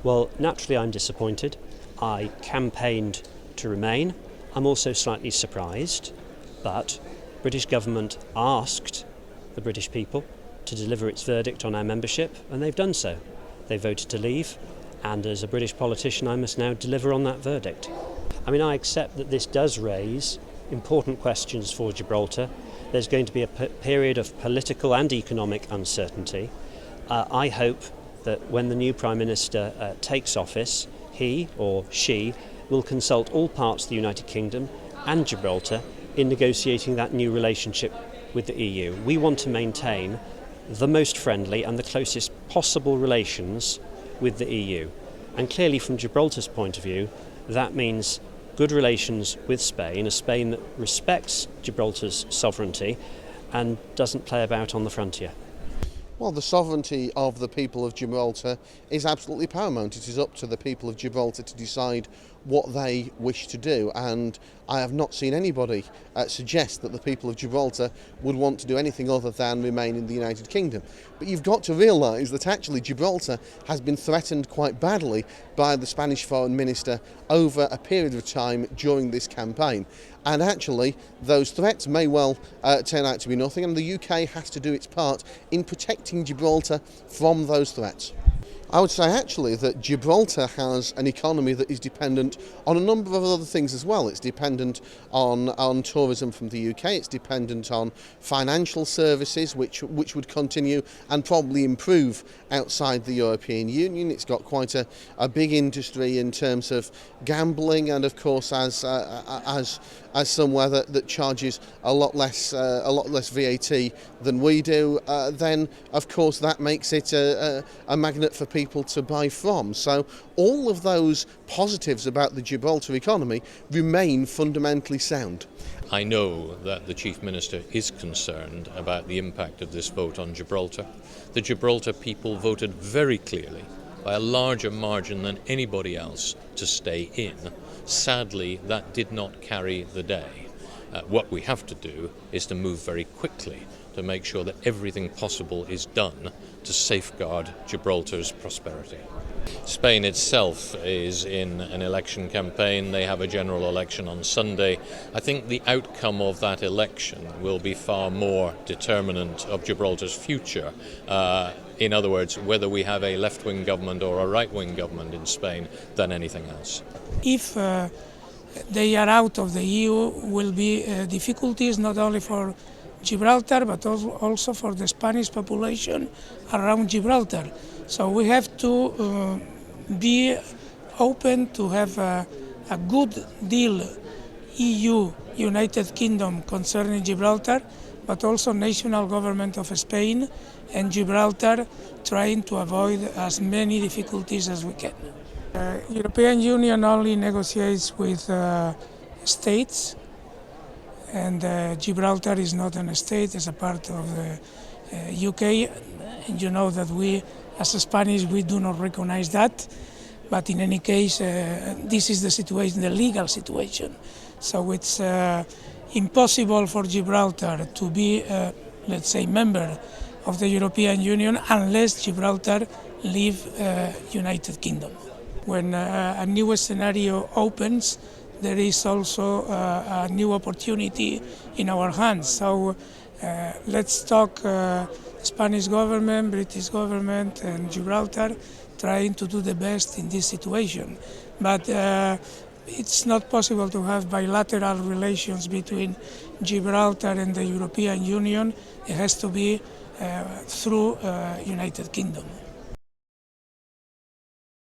Well, naturally I'm disappointed. I campaigned to remain. I'm also slightly surprised, but the British government asked the British people to deliver its verdict on our membership, and they've done so. They voted to leave, and as a British politician I must now deliver on that verdict. I mean, I accept that this does raise important questions for Gibraltar. There's going to be a period of political and economic uncertainty. I hope that when the new Prime Minister takes office, he or she will consult all parts of the United Kingdom and Gibraltar in negotiating that new relationship with the EU. We want to maintain the most friendly and the closest possible relations with the EU. And clearly from Gibraltar's point of view, that means good relations with Spain, a Spain that respects Gibraltar's sovereignty and doesn't play about on the frontier. Well, the sovereignty of the people of Gibraltar is absolutely paramount. It is up to the people of Gibraltar to decide what they wish to do, and I have not seen anybody suggest that the people of Gibraltar would want to do anything other than remain in the United Kingdom. But you've got to realise that actually Gibraltar has been threatened quite badly by the Spanish Foreign Minister over a period of time during this campaign. And actually those threats may well turn out to be nothing, and the UK has to do its part in protecting Gibraltar from those threats. I would say actually that Gibraltar has an economy that is dependent on a number of other things as well. It's dependent on tourism from the UK, it's dependent on financial services which would continue and probably improve outside the European Union. It's got quite a big industry in terms of gambling, and of course as somewhere that charges a lot less VAT than we do, then of course that makes it a magnet for people to buy from. So all of those positives about the Gibraltar economy remain fundamentally sound. I know that the Chief Minister is concerned about the impact of this vote on Gibraltar. The Gibraltar people voted very clearly, by a larger margin than anybody else, to stay in. Sadly, that did not carry the day. What we have to do is to move very quickly to make sure that everything possible is done to safeguard Gibraltar's prosperity. Spain itself is in an election campaign. They have a general election on Sunday. I think the outcome of that election will be far more determinant of Gibraltar's future. In other words, whether we have a left-wing government or a right-wing government in Spain than anything else. If they are out of the EU, will be difficulties not only for Gibraltar but also for the Spanish population around Gibraltar. So we have to be open to have a good deal EU United Kingdom concerning Gibraltar, but also national government of Spain and Gibraltar trying to avoid as many difficulties as we can. European Union only negotiates with states, and Gibraltar is not a state, it's a part of the UK, and you know that we, as Spanish, we do not recognize that, but in any case, this is the situation, the legal situation. So it's impossible for Gibraltar to be, let's say, member of the European Union unless Gibraltar leave United Kingdom. When a new scenario opens, there is also a new opportunity in our hands. So let's talk Spanish government, British government and Gibraltar trying to do the best in this situation. But it's not possible to have bilateral relations between Gibraltar and the European Union. It has to be through United Kingdom.